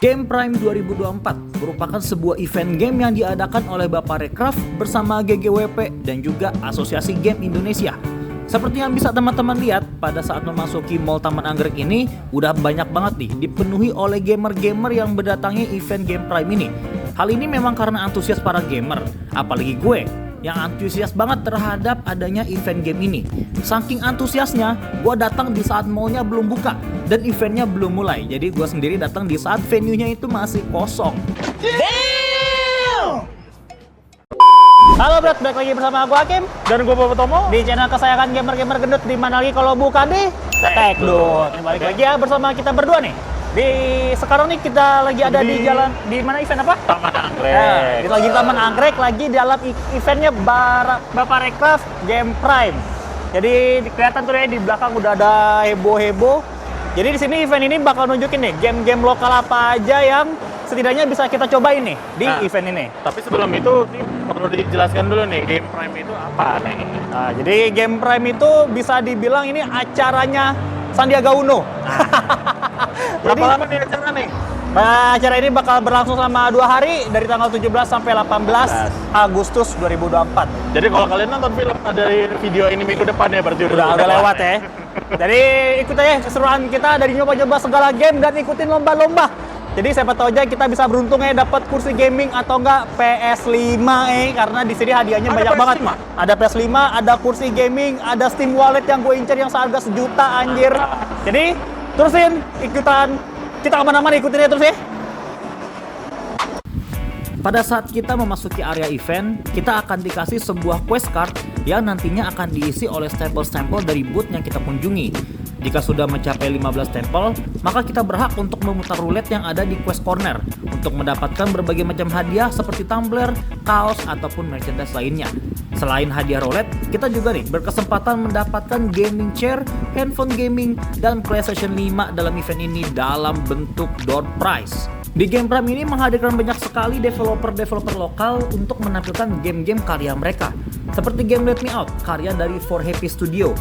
Game Prime 2024 merupakan sebuah event game yang diadakan oleh Bapak Rekraf bersama GGWP dan juga Asosiasi Game Indonesia. Seperti yang bisa teman-teman lihat, pada saat memasuki Mall Taman Anggrek ini udah banyak banget nih dipenuhi oleh gamer-gamer yang berdatangi event Game Prime ini. Hal ini memang karena antusias para gamer, apalagi gue yang antusias banget terhadap adanya event game ini. Saking antusiasnya, gue datang di saat mallnya belum buka dan eventnya belum mulai. Jadi gue sendiri datang di saat venue-nya itu masih kosong. Damn! Halo Brad, balik lagi bersama aku Hakim Dan gue Bapak Tomo di channel kesayangan gamer-gamer gendut, di mana lagi kalau bukan di Tekdut. Balik lagi ya bersama kita berdua nih. Sekarang nih kita lagi ada di jalan, di mana event apa? Taman Anggrek. Kita lagi Taman Anggrek, lagi dalam eventnya Bapak Rekraf Game Prime. Jadi kelihatan tuh ya di belakang udah ada heboh-heboh. Jadi di sini event ini bakal nunjukin nih game-game lokal apa aja yang setidaknya bisa kita cobain nih di event ini. Tapi sebelum itu perlu dijelaskan dulu nih, Game Prime itu apa nih? Nah, jadi Game Prime itu bisa dibilang ini acaranya Sandiaga Uno. Berapa lama nih acara nih? Nah, acara ini bakal berlangsung selama 2 hari dari tanggal 17 sampai 18 Agustus 2024. Jadi kalau kalian nonton film dari video ini minggu depan ya berarti Udah lewat ya. Jadi ikut aja keseruan kita dari nyoba-nyoba segala game dan ikutin lomba-lomba. Jadi siapa tahu aja kita bisa beruntung ya dapat kursi gaming atau enggak PS5 karena di sini hadiahnya Ada banyak PS5? banget. Ada PS5, ada kursi gaming, ada Steam Wallet yang gue incer yang seharga 1 juta anjir. Jadi terusin ikutan, kita kemana-mana ikutin ya terus ya. Pada saat kita memasuki area event, kita akan dikasih sebuah quest card yang nantinya akan diisi oleh stempel-stempel dari booth yang kita kunjungi. Jika sudah mencapai 15 stempel, maka kita berhak untuk memutar roulette yang ada di quest corner untuk mendapatkan berbagai macam hadiah seperti tumbler, kaos, ataupun merchandise lainnya. Selain hadiah roulette, kita juga nih berkesempatan mendapatkan gaming chair, handphone gaming, dan PlayStation 5 dalam event ini dalam bentuk door prize. Di Game Prime ini menghadirkan banyak sekali developer-developer lokal untuk menampilkan game-game karya mereka. Seperti game Let Me Out, karya dari 4Happy Studio.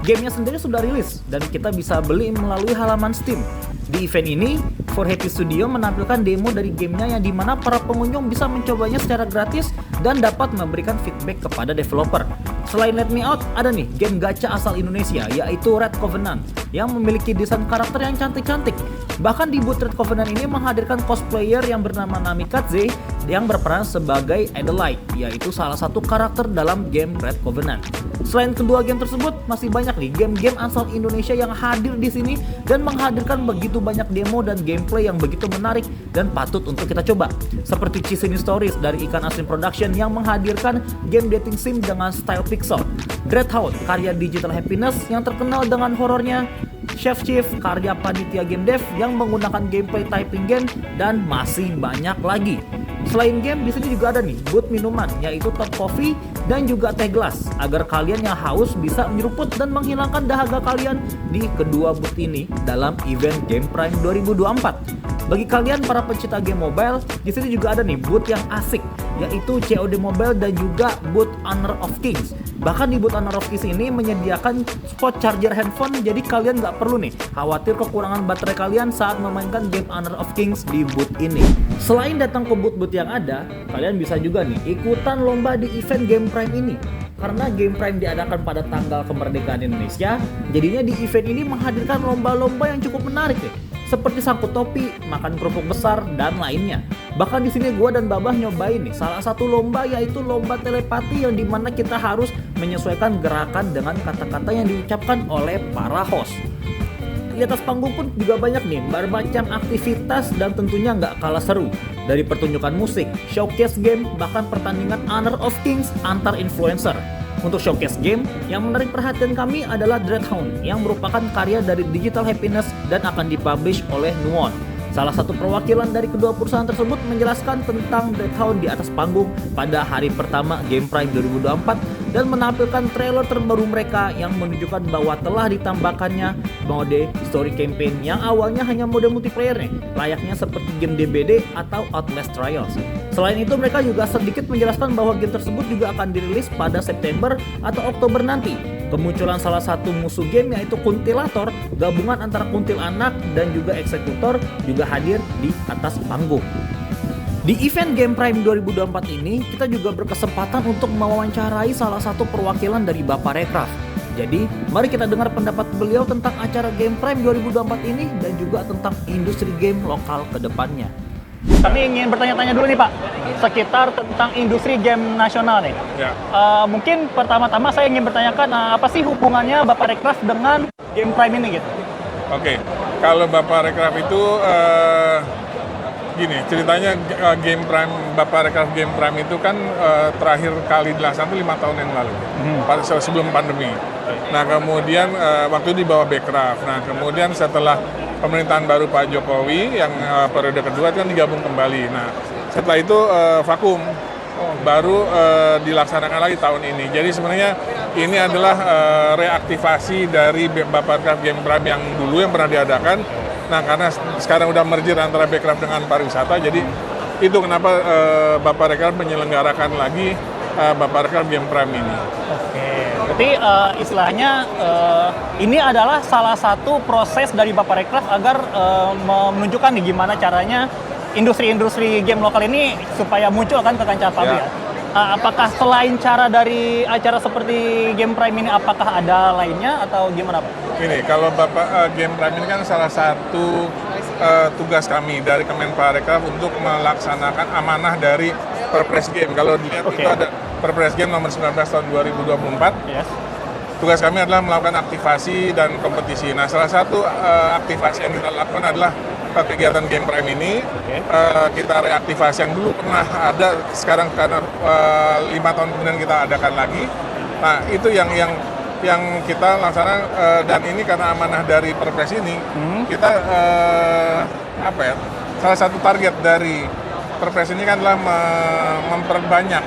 Gamenya sendiri sudah rilis dan kita bisa beli melalui halaman Steam. Di event ini, 4Happy Studio menampilkan demo dari gamenya yang dimana para pengunjung bisa mencobanya secara gratis dan dapat memberikan feedback kepada developer. Selain Let Me Out, ada nih game gacha asal Indonesia yaitu Red Covenant yang memiliki desain karakter yang cantik-cantik. Bahkan di booth Red Covenant ini menghadirkan cosplayer yang bernama Namikaze yang berperan sebagai Adelaide, yaitu salah satu karakter dalam game Red Covenant. Selain kedua game tersebut, masih banyak nih game-game asal Indonesia yang hadir di sini dan menghadirkan begitu banyak demo dan gameplay yang begitu menarik dan patut untuk kita coba. Seperti Chisini Stories dari Ikan Asin Production yang menghadirkan game dating sim dengan style pixel. Dreadhound, karya Digital Happiness yang terkenal dengan horornya. Chef Chief, karya Panitia Game Dev yang menggunakan gameplay typing game, dan masih banyak lagi. Selain game, di sini juga ada nih booth minuman yaitu Top Coffee dan juga teh gelas agar kalian yang haus bisa menyeruput dan menghilangkan dahaga kalian di kedua booth ini dalam event Game Prime 2024. Bagi kalian para pencinta game mobile, di sini juga ada nih booth yang asik yaitu COD Mobile dan juga booth Honor of Kings. Bahkan di booth Honor of Kings ini menyediakan spot charger handphone, jadi kalian nggak perlu nih khawatir kekurangan baterai kalian saat memainkan game Honor of Kings di booth ini. Selain datang ke booth-booth yang ada, kalian bisa juga nih ikutan lomba di event Game Prime ini. Karena Game Prime diadakan pada tanggal kemerdekaan Indonesia, jadinya di event ini menghadirkan lomba-lomba yang cukup menarik nih. Seperti sangkut topi, makan kerupuk besar, dan lainnya. Bahkan di sini gue dan Babah nyobain nih salah satu lomba yaitu lomba telepati yang dimana kita harus menyesuaikan gerakan dengan kata-kata yang diucapkan oleh para host. Di atas panggung pun juga banyak nih bermacam aktivitas dan tentunya nggak kalah seru. Dari pertunjukan musik, showcase game, bahkan pertandingan Honor of Kings antar influencer. Untuk showcase game, yang menarik perhatian kami adalah Dreadhound yang merupakan karya dari Digital Happiness dan akan dipublish oleh Nuon. Salah satu perwakilan dari kedua perusahaan tersebut menjelaskan tentang Dreadhound di atas panggung pada hari pertama Game Prime 2024 dan menampilkan trailer terbaru mereka yang menunjukkan bahwa telah ditambahkannya mode story campaign yang awalnya hanya mode multiplayer nih, layaknya seperti game DBD atau Outlast Trials. Selain itu mereka juga sedikit menjelaskan bahwa game tersebut juga akan dirilis pada September atau Oktober nanti. Kemunculan salah satu musuh game yaitu Kuntilator, gabungan antara kuntilanak dan juga eksekutor, juga hadir di atas panggung. Di event Game Prime 2024 ini, kita juga berkesempatan untuk mewawancarai salah satu perwakilan dari Bapak Recraft. Jadi, mari kita dengar pendapat beliau tentang acara Game Prime 2024 ini dan juga tentang industri game lokal ke depannya. Kami ingin bertanya-tanya dulu nih Pak, sekitar tentang industri game nasional nih. Ya. Mungkin pertama-tama saya ingin bertanyakan apa sih hubungannya Bapak Recraft dengan Game Prime ini gitu? Oke, kalau Bapak Recraft itu gini, ceritanya Game Prime, Bapak Recraft Game Prime itu kan terakhir kali dilaksanakan 5 tahun yang lalu, sebelum pandemi. Nah kemudian waktu itu di bawah Backcraft. Nah kemudian setelah pemerintahan baru Pak Jokowi yang periode kedua itu kan digabung kembali. Nah setelah itu vakum, baru dilaksanakan lagi tahun ini. Jadi sebenarnya ini adalah reaktivasi dari Bapak Recraft Game Prime yang dulu yang pernah diadakan. Nah karena sekarang udah merger antara Backcraft dengan pariwisata, jadi itu kenapa Bapak Recraft menyelenggarakan lagi Bapak Recraft Game Prime ini. Oke, berarti istilahnya ini adalah salah satu proses dari Bapak Recraft agar menunjukkan nih gimana caranya industri-industri game lokal ini supaya muncul kan ke kancah publik ya. Apakah selain cara dari acara seperti Game Prime ini, apakah ada lainnya atau gimana Pak? Ini kalau Bapak Game Prime ini kan salah satu tugas kami dari Kemenparekraf untuk melaksanakan amanah dari Perpres Game. Kalau dilihat itu ada Perpres Game nomor 19 tahun 2024. Yes. Tugas kami adalah melakukan aktivasi dan kompetisi. Nah, salah satu aktivasi yang kita lakukan adalah kegiatan Game Prime ini. Kita reaktivasi yang dulu pernah ada, sekarang karena 5 tahun kemudian kita adakan lagi. Nah, itu yang kita laksanakan, dan ini karena amanah dari Perpres ini, kita salah satu target dari Perpres ini kan adalah memperbanyak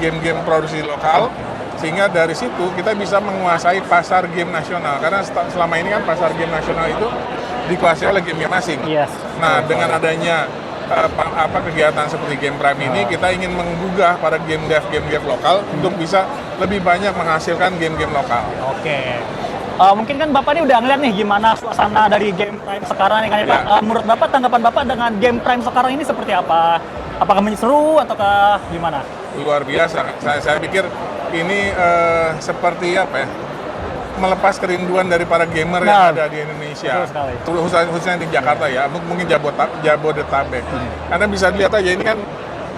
game-game produksi lokal, sehingga dari situ kita bisa menguasai pasar game nasional, karena selama ini kan pasar game nasional itu dikuasai oleh game asing. Yes. Nah, dengan adanya kegiatan seperti Game Prime ini, kita ingin menggugah para game dev lokal untuk bisa lebih banyak menghasilkan game-game lokal. Oke. Mungkin kan Bapak ini udah ngeliat nih gimana suasana dari Game Prime sekarang nih kan Pak. Menurut Bapak, tanggapan Bapak dengan Game Prime sekarang ini seperti apa? Apakah seru ataukah gimana? Luar biasa. Saya pikir ini seperti melepas kerinduan dari para gamer yang ada di Indonesia, khususnya di Jakarta ya, mungkin Jabodetabek. Karena bisa dilihat aja ini kan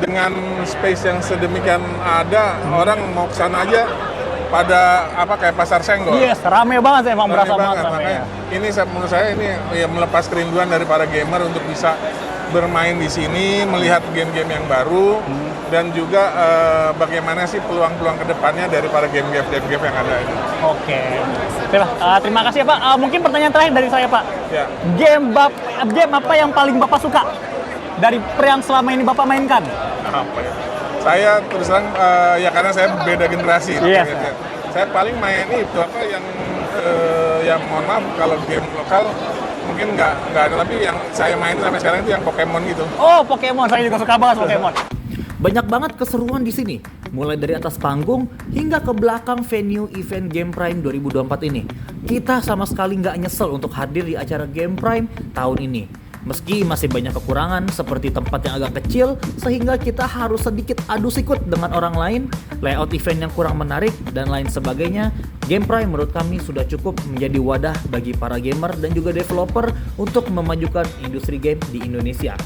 dengan space yang sedemikian ada, orang mau ke sana aja pada kayak pasar senggol. Yes, rame banget sih, emang berasa banget. Makanya ini menurut saya ini ya melepas kerinduan dari para gamer untuk bisa bermain di sini, melihat game-game yang baru, dan juga bagaimana sih peluang-peluang kedepannya dari para game yang ada ini. Oke. Terima kasih ya Pak. Mungkin pertanyaan terakhir dari saya Pak. Ya. Game apa yang paling Bapak suka dari yang selama ini Bapak mainkan? Apa ya? Saya terus terang ya karena saya beda generasi. Yes. Saya paling main itu yang mohon maaf kalau game lokal mungkin nggak ada, tapi yang saya main sampai sekarang itu yang Pokemon gitu. Oh, Pokemon, saya juga suka banget Pokemon. Banyak banget keseruan di sini, mulai dari atas panggung hingga ke belakang venue event Game Prime 2024 ini. Kita sama sekali nggak nyesel untuk hadir di acara Game Prime tahun ini. Meski masih banyak kekurangan seperti tempat yang agak kecil sehingga kita harus sedikit adu sikut dengan orang lain, layout event yang kurang menarik, dan lain sebagainya, Game Prime menurut kami sudah cukup menjadi wadah bagi para gamer dan juga developer untuk memajukan industri game di Indonesia.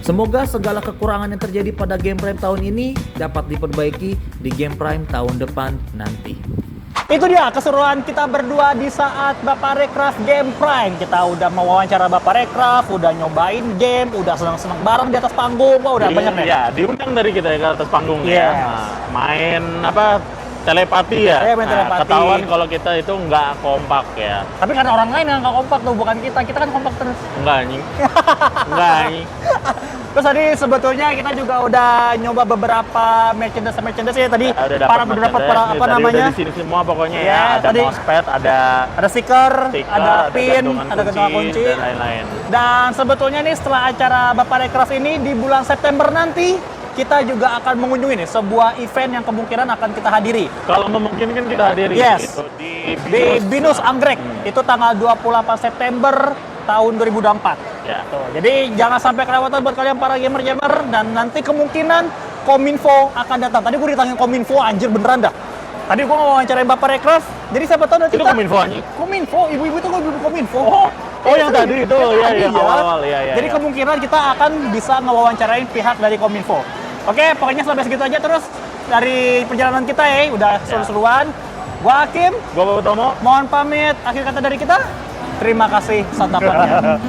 Semoga segala kekurangan yang terjadi pada Game Prime tahun ini dapat diperbaiki di Game Prime tahun depan nanti. Itu dia keseruan kita berdua di saat Bapak Recraft Game Prime. Kita udah mewawancara Bapak Recraft, udah nyobain game, udah senang-senang bareng di atas panggung. Wah, udah banyak nih. Ya, diundang dari kita ke atas panggung ya. Nah, main telepati ya. Main telepati. Ketahuan kalau kita itu nggak kompak ya. Tapi karena orang lain yang nggak kompak tuh, bukan kita. Kita kan kompak terus. Enggak anjing. Enggak anjing. Terus tadi sebetulnya kita juga udah nyoba beberapa merchandise ya tadi, para beberapa namanya? Di sini semua pokoknya ya. Ada mousepad, ada stiker, ada pin, ada gantungan kunci, dan lain-lain. Dan sebetulnya nih setelah acara Bapak Recraft ini di bulan September nanti kita juga akan mengunjungi nih sebuah event yang kemungkinan akan kita hadiri. Kalau memungkinkan kita hadiri Yes. gitu, Di Binus Anggrek. Itu tanggal 28 September tahun 2024. Ya. Tuh, jadi jangan sampai kelewatan buat kalian para gamer-gamer, dan nanti kemungkinan Kominfo akan datang. Tadi gue ditanya Kominfo, anjir beneran dah. Tadi gue wawancarain Bapak Rekraf, jadi siapa tahu nanti Itu Kominfo anjing? Kominfo, ibu-ibu itu ibu Kominfo. Oh, yang tadi itu, Iya. awal-awal, ya. Jadi kemungkinan kita akan bisa ngewawancarain pihak dari Kominfo. Oke, pokoknya sampai segitu aja terus dari perjalanan kita ya, udah seru-seruan. Gua Hakim, Gua Bapak Tomo. mohon pamit. Akhir kata dari kita, terima kasih santapannya.